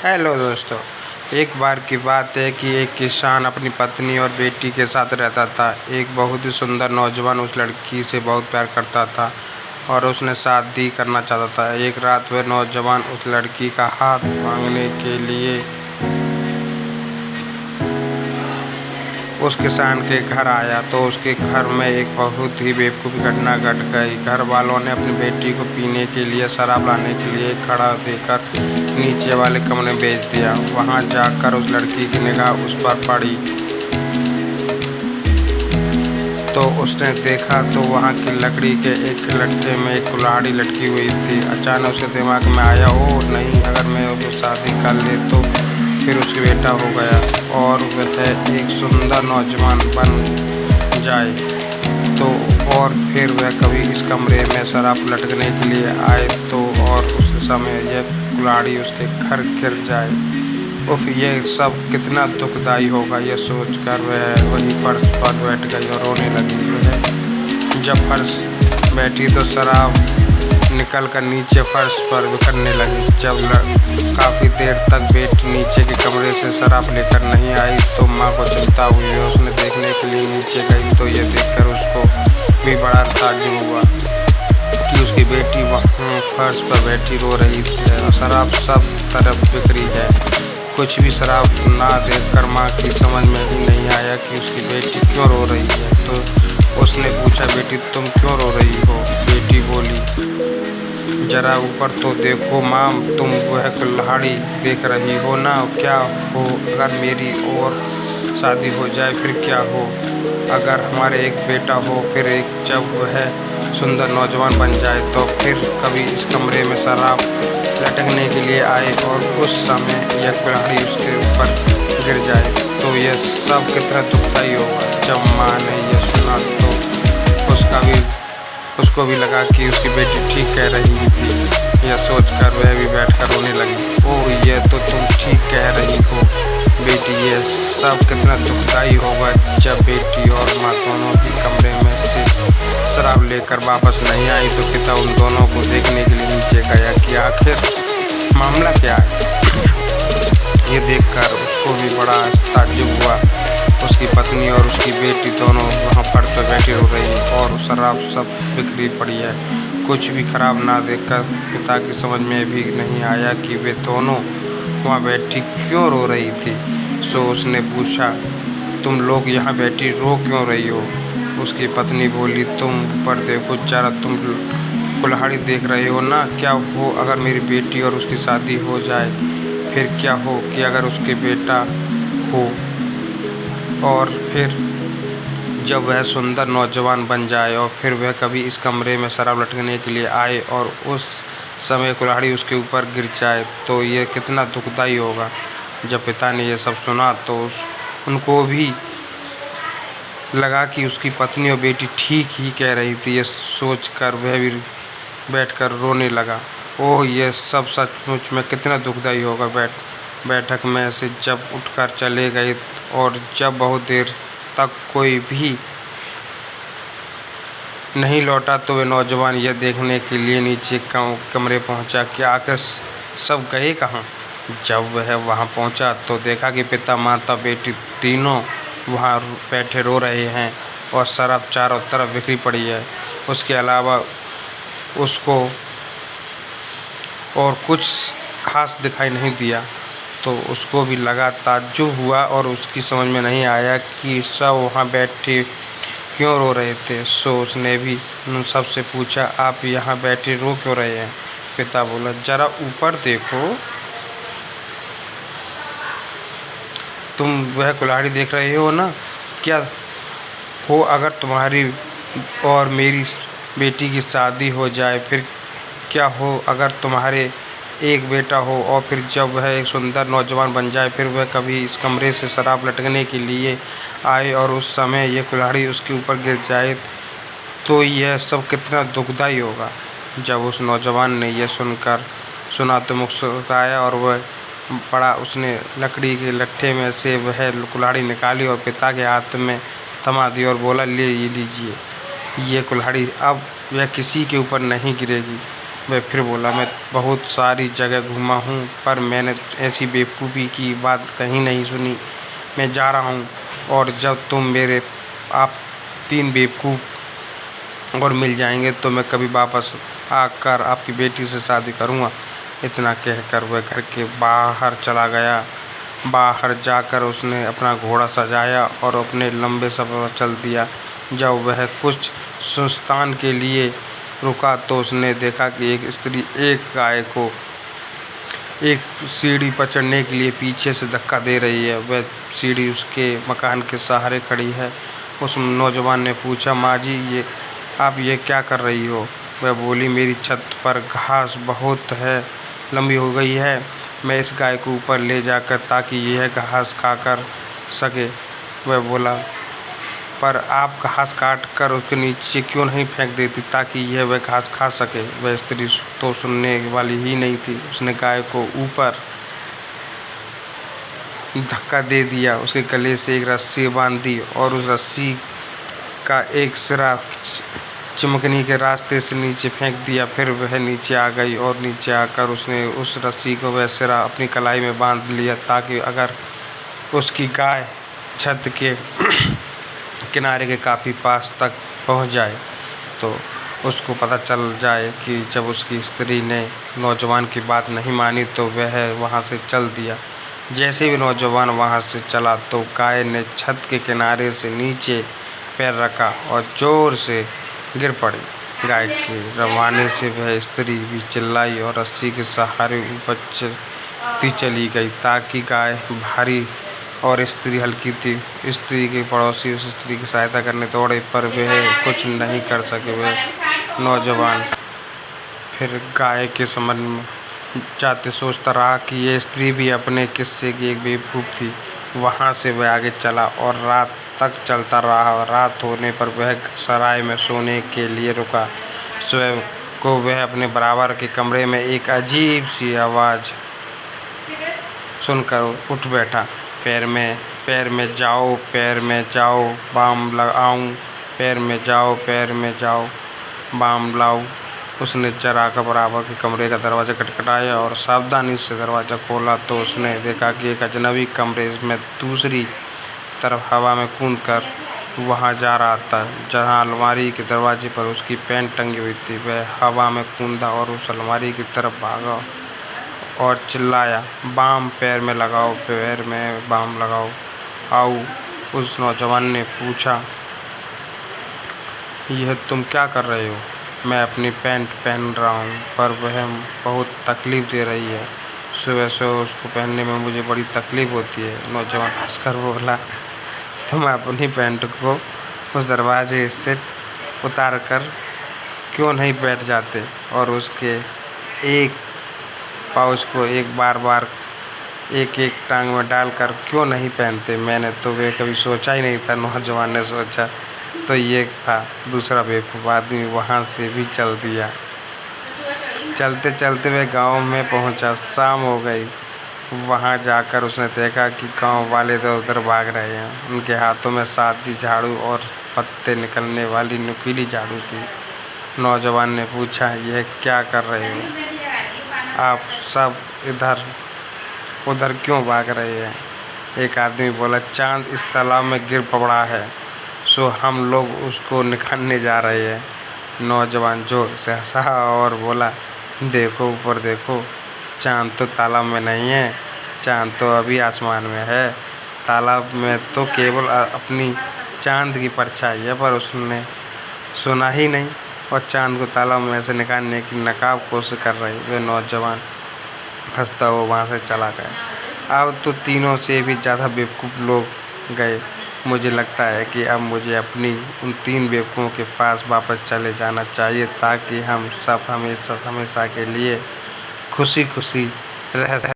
Hello दोस्तों। एक बार की बात है कि एक किसान अपनी पत्नी और बेटी के साथ रहता था। एक बहुत ही सुंदर नौजवान उस लड़की से बहुत प्यार करता था और उसने शादी करना चाहता था। एक रात वह नौजवान उस लड़की का हाथ मांगने के लिए उस किसान के घर आया तो उसके घर में एक बहुत ही बेवकूफ़ घटना घट गई। घर वालों ने अपनी बेटी को पीने के लिए शराब लाने के लिए खड़ा देकर नीचे वाले कमरे में भेज दिया। वहां जाकर उस लड़की की निगाह उस पर पड़ी तो उसने देखा तो वहां की लकड़ी के एक लट्ठे में एक कुल्हाड़ी लटकी हुई थी। अचानक उसके दिमाग में आया, ओह नहीं, अगर मैं उसको शादी कर ले तो फिर उसका बेटा हो गया और वह एक सुंदर नौजवान बन जाए तो। और फिर वह कभी इस कमरे में शराब लटकने के लिए आए तो और उस समय यह कुल्हाड़ी उसके घर गिर जाए। उफ, ये सब कितना दुखदाई होगा, यह सोचकर वह वहीं फर्श पर बैठ गई और रोने लगी। वह जब फर्श बैठी तो शराब निकल कर नीचे फर्श पर बिखरने लगी। जब काफ़ी देर तक बेटी नीचे के कमरे से शराब लेकर नहीं आई तो माँ को चिंता हुई। उसने देखने के लिए नीचे गई तो ये देखकर उसको भी बड़ा ताज्जुब हुआ कि उसकी बेटी वहाँ फर्श पर बैठी रो रही है और शराब सब तरफ बिखरी है। कुछ भी शराब ना देखकर माँ की समझ में भी नहीं आया कि उसकी बेटी क्यों रो रही है। तो उसने पूछा, बेटी तुम क्यों रो रही हो? बेटी बोली, जरा ऊपर तो देखो माँ, तुम वह कुल्हाड़ी देख रही हो ना? क्या हो अगर मेरी और शादी हो जाए फिर क्या हो? अगर हमारे एक बेटा हो फिर एक जब वह सुंदर नौजवान बन जाए तो फिर कभी इस कमरे में शराब लटकने के लिए आए और उस समय यह कुल्हाड़ी उसके ऊपर गिर जाए तो यह सब कितना दुखदाई होगा। जब माँ ने यह सुना तो उसको भी लगा कि उसकी बेटी ठीक कह रही थी। यह सोचकर वह भी बैठकर रोने लगी। ओह, यह तो तुम ठीक कह रही हो बेटी, यह सब कितना दुखदाई होगा जब बेटी और माँ दोनों ही कमरे में से शराब लेकर वापस नहीं आई। तो पिता उन दोनों को देखने के लिए नीचे गया कि आखिर मामला क्या है। ये देखकर उसको भी बड़ा ताज्जुब हुआ। उसकी पत्नी और उसकी बेटी दोनों वहाँ फर्श पर बैठी हो रही और शराब सब बिखरी पड़ी है। कुछ भी खराब ना देखकर पिता की समझ में भी नहीं आया कि वे दोनों वहाँ बैठी क्यों रो रही थी। सो उसने पूछा, तुम लोग यहाँ बैठी रो क्यों रही हो? उसकी पत्नी बोली, तुम ऊपर देखो जरा, तुम कुल्हाड़ी देख रहे हो ना? क्या हो अगर मेरी बेटी और उसकी शादी हो जाए फिर क्या हो कि अगर उसके बेटा हो और फिर जब वह सुंदर नौजवान बन जाए और फिर वह कभी इस कमरे में शराब लटकने के लिए आए और उस समय कुल्हाड़ी उसके ऊपर गिर जाए तो ये कितना दुखदाई होगा। जब पिता ने यह सब सुना तो उनको भी लगा कि उसकी पत्नी और बेटी ठीक ही कह रही थी। यह सोचकर वह भी बैठकर रोने लगा। ओह, यह सब सचमुच में कितना दुखदाई होगा। बैठक में से जब उठकर चले गए और जब बहुत देर तक कोई भी नहीं लौटा तो वह नौजवान यह देखने के लिए नीचे कमरे पहुंचा कि आखिर सब गए कहाँ। जब वह वहां पहुंचा तो देखा कि पिता, माता, बेटी तीनों वहां बैठे रो रहे हैं और शराब चारों तरफ बिखरी पड़ी है। उसके अलावा उसको और कुछ खास दिखाई नहीं दिया। तो उसको भी लगा, ताज्जुब हुआ और उसकी समझ में नहीं आया कि सब वहाँ बैठे क्यों रो रहे थे। सो उसने भी उन सबसे पूछा, आप यहाँ बैठे रो क्यों रहे हैं? पिता बोला, जरा ऊपर देखो, तुम वह कुल्हाड़ी देख रहे हो ना? क्या हो अगर तुम्हारी और मेरी बेटी की शादी हो जाए फिर क्या हो अगर तुम्हारे एक बेटा हो और फिर जब वह एक सुंदर नौजवान बन जाए फिर वह कभी इस कमरे से शराब लटकने के लिए आए और उस समय यह कुल्हाड़ी उसके ऊपर गिर जाए तो यह सब कितना दुखदाई होगा। जब उस नौजवान ने यह सुना तो मुस्कुराया और वह उसने लकड़ी के लट्ठे में से वह कुल्हाड़ी निकाली और पिता के हाथ में थमा दी और बोला, ले ये लीजिए, ये कुल्हाड़ी अब यह किसी के ऊपर नहीं गिरेगी। वह फिर बोला, मैं बहुत सारी जगह घूमा हूँ पर मैंने ऐसी बेवकूफ़ी की बात कहीं नहीं सुनी। मैं जा रहा हूँ और जब तुम मेरे आप 3 बेवकूफ़ और मिल जाएंगे तो मैं कभी वापस आकर आपकी बेटी से शादी करूँगा। इतना कहकर वह घर के बाहर चला गया। बाहर जाकर उसने अपना घोड़ा सजाया और अपने लंबे सफ़र पर चल दिया। जब वह कुछ सुस्तान के लिए रुका तो उसने देखा कि एक स्त्री एक गाय को एक सीढ़ी पर चढ़ने के लिए पीछे से धक्का दे रही है। वह सीढ़ी उसके मकान के सहारे खड़ी है। उस नौजवान ने पूछा, माँ जी, आप ये क्या कर रही हो? वह बोली, मेरी छत पर घास बहुत है, लंबी हो गई है। मैं इस गाय को ऊपर ले जाकर ताकि यह घास खाकर सके। वह बोला, पर आप घास काट कर उसके नीचे क्यों नहीं फेंक देती ताकि यह वह घास खा सके? वह स्त्री तो सुनने वाली ही नहीं थी। उसने गाय को ऊपर धक्का दे दिया, उसके गले से एक रस्सी बांध दी और उस रस्सी का एक सिरा चिमकनी के रास्ते से नीचे फेंक दिया। फिर वह नीचे आ गई और नीचे आकर उसने उस रस्सी को वह सिरा अपनी कलाई में बांध लिया ताकि अगर उसकी गाय छत के किनारे के काफ़ी पास तक पहुंच जाए तो उसको पता चल जाए कि जब उसकी स्त्री ने नौजवान की बात नहीं मानी तो वह वहां से चल दिया। जैसे भी नौजवान वहां से चला तो गाय ने छत के किनारे से नीचे पैर रखा और ज़ोर से गिर पड़ी। गाय के रवाने से वह स्त्री भी चिल्लाई और रस्सी के सहारे ऊपर चलती चली गई ताकि गाय भारी और स्त्री हल्की थी। स्त्री के पड़ोसी उस स्त्री की सहायता करने दौड़े पर वह कुछ नहीं कर सके। वह नौजवान फिर गाय के समझ में जाते सोचता रहा कि यह स्त्री भी अपने किस्से की एक बेवकूफ़ थी। वहाँ से वह आगे चला और रात तक चलता रहा। रात होने पर वह सराय में सोने के लिए रुका। सुबह को वह अपने बराबर के कमरे में एक अजीब सी आवाज़ सुनकर उठ बैठा। पैर में जाओ, पैर में जाओ, बाम लगाऊं, पैर में जाओ, बाम लाऊं। उसने चराकर बराबर के कमरे का दरवाज़ा खटखटाया और सावधानी से दरवाज़ा खोला तो उसने देखा कि एक अजनबी कमरे में दूसरी तरफ हवा में कूदकर वहाँ जा रहा था जहाँ अलमारी के दरवाजे पर उसकी पैंट टंगी हुई थी। वह हवा में कूदा और उस अलमारी की तरफ भागा और चिल्लाया, बाम पैर में लगाओ, पैर में बाम लगाओ, आओ। उस नौजवान ने पूछा, यह तुम क्या कर रहे हो? मैं अपनी पैंट पहन रहा हूँ पर वह बहुत तकलीफ़ दे रही है। सुबह सुबह उसको पहनने में मुझे बड़ी तकलीफ़ होती है। नौजवान हंसकर बोला, तुम अपनी पैंट को उस दरवाजे से उतार कर क्यों नहीं बैठ जाते और उसके एक पाउच को एक टांग में डालकर क्यों नहीं पहनते? मैंने तो वे कभी सोचा ही नहीं था। नौजवान ने सोचा तो ये था। दूसरा बेवकूफ़ आदमी वहाँ से भी चल दिया। चलते चलते वह गांव में पहुँचा। शाम हो गई। वहाँ जाकर उसने देखा कि गांव वाले इधर उधर भाग रहे हैं। उनके हाथों में सादी झाड़ू और पत्ते निकलने वाली नुकीली झाड़ू थी। नौजवान ने पूछा, यह क्या कर रहे हो? आप सब इधर उधर क्यों भाग रहे हैं? एक आदमी बोला, चांद इस तालाब में गिर पड़ा है, सो हम लोग उसको निकालने जा रहे हैं। नौजवान जोर से हंसा और बोला, देखो ऊपर देखो, चांद तो तालाब में नहीं है, चांद तो अभी आसमान में है। तालाब में तो केवल अपनी चांद की परछाई है। पर उसने सुना ही नहीं और चांद को तालाब में से निकालने की नकाब कोशिश कर रही। वे नौजवान हंसता हुआ वहाँ से चला गया। अब तो तीनों से भी ज़्यादा बेवकूफ़ लोग गए। मुझे लगता है कि अब मुझे अपनी उन 3 बेवकूफ़ों के पास वापस चले जाना चाहिए ताकि हम सब हमेशा के लिए खुशी खुशी रह